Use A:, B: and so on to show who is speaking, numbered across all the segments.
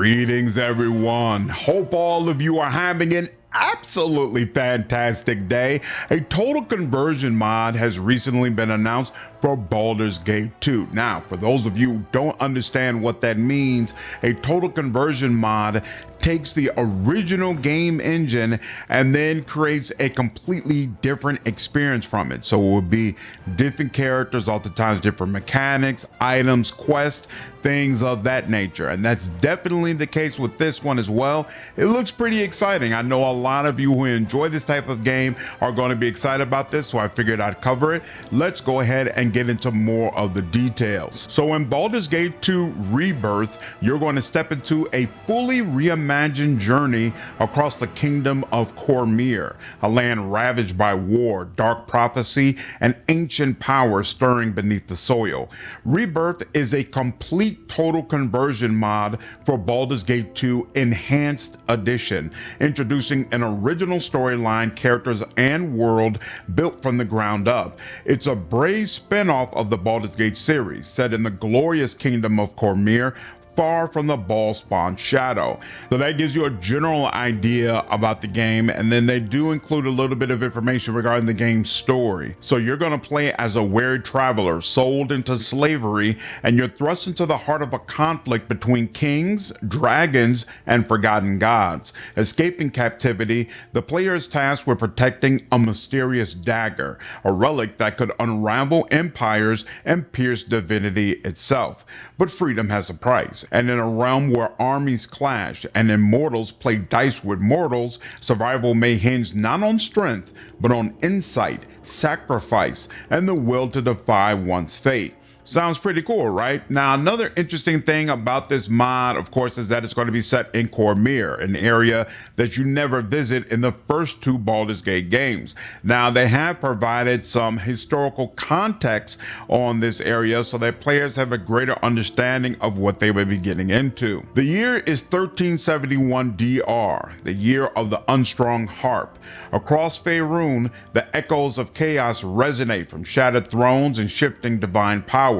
A: Greetings, everyone. Hope all of you are having an absolutely fantastic day. A total conversion mod has recently been announced for Baldur's Gate 2. Now, for those of you who don't understand what that means, a total conversion mod takes the original game engine and then creates a completely different experience from it. So it will be different characters, oftentimes different mechanics, items, quests, things of that nature. And that's definitely the case with this one as well. It looks pretty exciting. I know a lot of you who enjoy this type of game are going to be excited about this, so I figured I'd cover it. Let's go ahead and get into more of the details. So in Baldur's Gate 2 Rebirth, you're going to step into a fully reimagined journey across the kingdom of Cormyr, a land ravaged by war, dark prophecy, and ancient power stirring beneath the soil. Rebirth is a complete total conversion mod for Baldur's Gate 2 Enhanced Edition, introducing an original storyline, characters, and world built from the ground up. It's a brave spin-off of the Baldur's Gate series, set in the glorious kingdom of Cormyr, far from the Ball-spawn shadow. So that gives you a general idea about the game, and then they do include a little bit of information regarding the game's story. So you're going to play as a weary traveler sold into slavery, and you're thrust into the heart of a conflict between kings, dragons, and forgotten gods. Escaping captivity, the player is tasked with protecting a mysterious dagger, a relic that could unravel empires and pierce divinity itself. But freedom has a price. And in a realm where armies clash and immortals play dice with mortals, survival may hinge not on strength, but on insight, sacrifice, and the will to defy one's fate. Sounds pretty cool, right? Now, another interesting thing about this mod, of course, is that it's going to be set in Cormyr, an area that you never visit in the first two Baldur's Gate games. Now, they have provided some historical context on this area so that players have a greater understanding of what they will be getting into. The year is 1371 DR, the year of the unstrung harp. Across Faerun, the echoes of chaos resonate from shattered thrones and shifting divine power.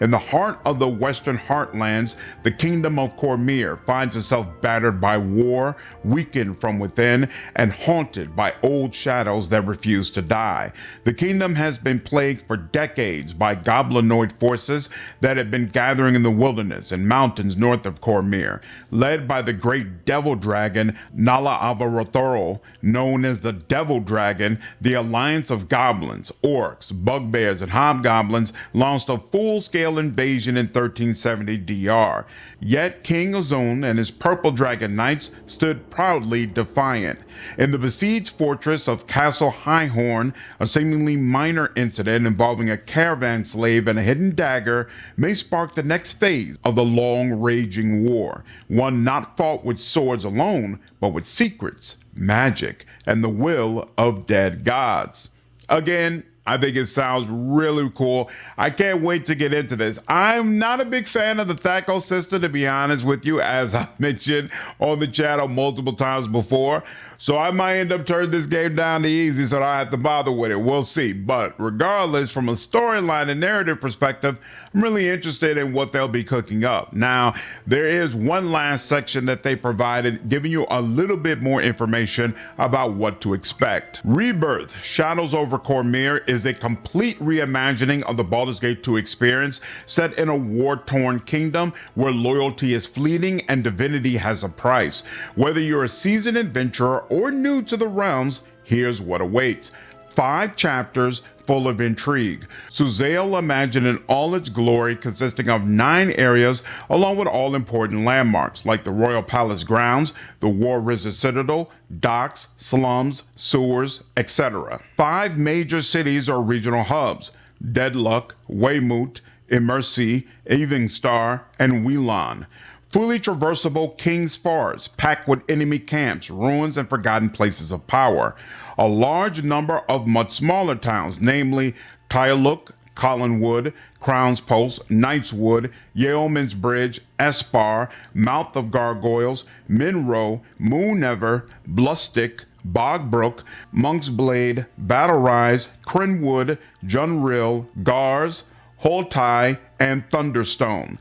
A: In the heart of the Western Heartlands, the kingdom of Cormyr finds itself battered by war, weakened from within, and haunted by old shadows that refuse to die. The kingdom has been plagued for decades by goblinoid forces that have been gathering in the wilderness and mountains north of Cormyr. Led by the great devil dragon Nala Avarathoro, known as the Devil Dragon, the alliance of goblins, orcs, bugbears, and hobgoblins launched a full-scale invasion in 1370 DR. Yet King Azun and his Purple Dragon Knights stood proudly defiant. In the besieged fortress of Castle Highhorn, a seemingly minor incident involving a caravan slave and a hidden dagger may spark the next phase of the long-raging war, one not fought with swords alone, but with secrets, magic, and the will of dead gods. Again, I think it sounds really cool. I can't wait to get into this. I'm not a big fan of the Thaco system, to be honest with you, as I mentioned on the channel multiple times before. So I might end up turning this game down to easy so I don't have to bother with it. We'll see. But regardless, from a storyline and narrative perspective, I'm really interested in what they'll be cooking up. Now, there is one last section that they provided, giving you a little bit more information about what to expect. Rebirth, Shadows over Cormyr, is a complete reimagining of the Baldur's Gate 2 experience, set in a war-torn kingdom where loyalty is fleeting and divinity has a price. Whether you're a seasoned adventurer or new to the realms, here's what awaits. 5 chapters full of intrigue. Suzail imagined in all its glory, consisting of 9 areas along with all important landmarks like the Royal Palace grounds, the War-Risen Citadel, docks, slums, sewers, etc. 5 major cities or regional hubs: Deadlock, Weymouth, Immersi, Evingstar, and Whelan. Fully traversable King's Forest, packed with enemy camps, ruins, and forgotten places of power. A large number of much smaller towns, namely Tyaluk, Collinwood, Crown's Post, Knightswood, Yeoman's Bridge, Espar, Mouth of Gargoyles, Minro, Moonever, Blustick, Bogbrook, Monk's Blade, Battle Rise, Crenwood, Junrill, Gars, Holtai, and Thunderstone.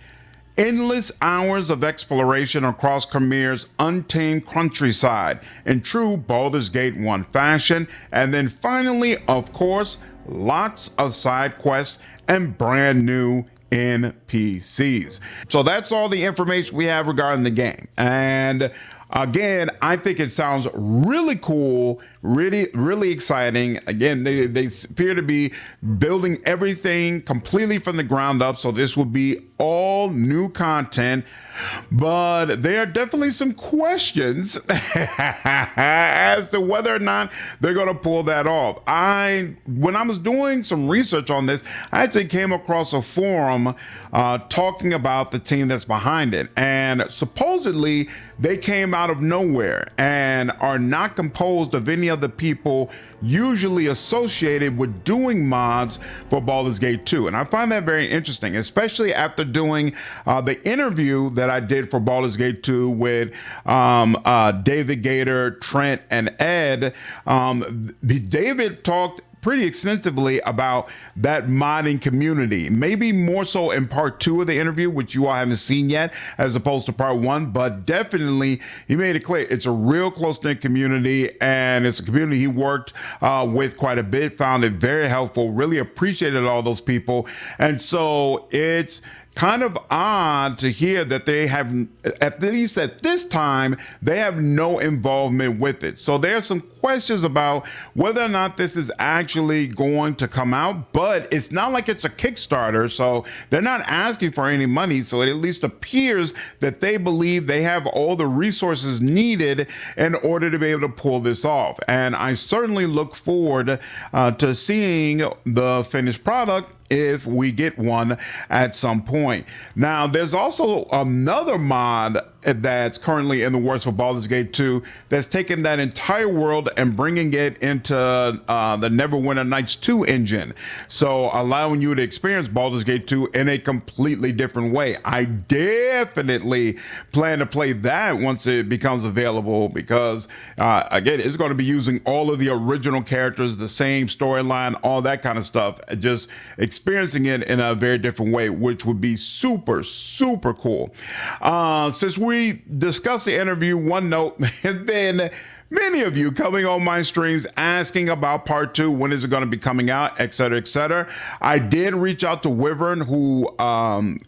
A: Endless hours of exploration across Khmer's untamed countryside in true Baldur's Gate 1 fashion. And then finally, of course, lots of side quests and brand new NPCs. So that's all the information we have regarding the game. And again, I think it sounds really cool, really exciting. Again, they appear to be building everything completely from the ground up. So this will be all new content, but there are definitely some questions as to whether or not they're going to pull that off. When I was doing some research on this, I actually came across a forum talking about the team that's behind it, and supposedly they came out of nowhere and are not composed of any of the people usually associated with doing mods for Baldur's Gate 2. And I find that very interesting, especially after doing the interview that I did for Baldur's Gate 2 with David Gator, Trent, and Ed. David talked pretty extensively about that modding community, maybe more so in part 2 of the interview, which you all haven't seen yet, as opposed to part 1, but definitely he made it clear it's a real close-knit community, and it's a community he worked with quite a bit, found it very helpful, really appreciated all those people. And so it's kind of odd to hear that they have, at least at this time, they have no involvement with it. So there's some questions about whether or not this is actually going to come out, but it's not like it's a Kickstarter, so they're not asking for any money. So it at least appears that they believe they have all the resources needed in order to be able to pull this off. And I certainly look forward to seeing the finished product if we get one at some point. Now, there's also another mod that's currently in the works for Baldur's Gate 2 that's taking that entire world and bringing it into the Neverwinter Nights 2 engine. So allowing you to experience Baldur's Gate 2 in a completely different way. I definitely plan to play that once it becomes available because, again, it's going to be using all of the original characters, the same storyline, all that kind of stuff, just experiencing it in a very different way, which would be super, super cool. Since we discussed the interview, one note, has been many of you coming on my streams asking about part 2, when is it going to be coming out, etc., etc. I did reach out to Wyvern, who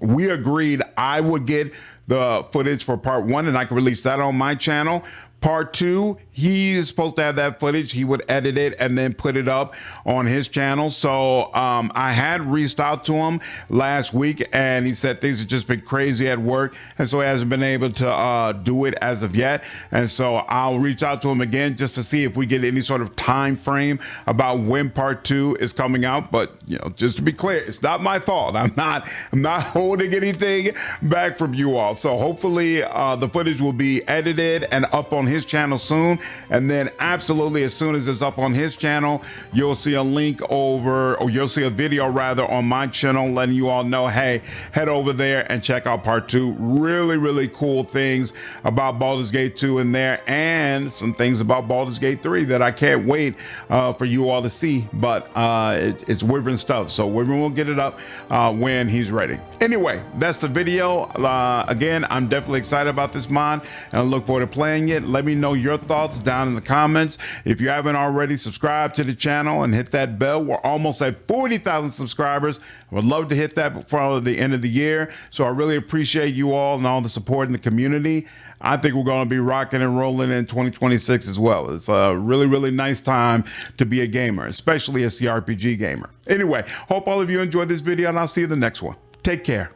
A: we agreed I would get the footage for part 1 and I can release that on my channel. Part 2, he is supposed to have that footage. He would edit it and then put it up on his channel. So I had reached out to him last week and he said things have just been crazy at work. And so he hasn't been able to do it as of yet. And so I'll reach out to him again just to see if we get any sort of time frame about when part 2 is coming out. But, you know, just to be clear, it's not my fault. I'm not holding anything back from you all. So hopefully the footage will be edited and up on his channel soon, and then absolutely as soon as it's up on his channel, you'll see a link over, or you'll see a video rather on my channel letting you all know, hey, head over there and check out part 2. Really cool things about Baldur's Gate 2 in there, and some things about Baldur's Gate 3 that I can't wait for you all to see. But it's Wyvern stuff, so Wyvern will get it up when he's ready. Anyway, that's the video. Again, I'm definitely excited about this mod and I look forward to playing it. Let me know your thoughts down in the comments. If you haven't already, subscribe to the channel and hit that bell. We're almost at 40,000 subscribers. I would love to hit that before the end of the year. So I really appreciate you all and all the support in the community. I think we're going to be rocking and rolling in 2026 as well. It's a really nice time to be a gamer, especially a CRPG gamer. Anyway, hope all of you enjoyed this video and I'll see you in the next one. Take care.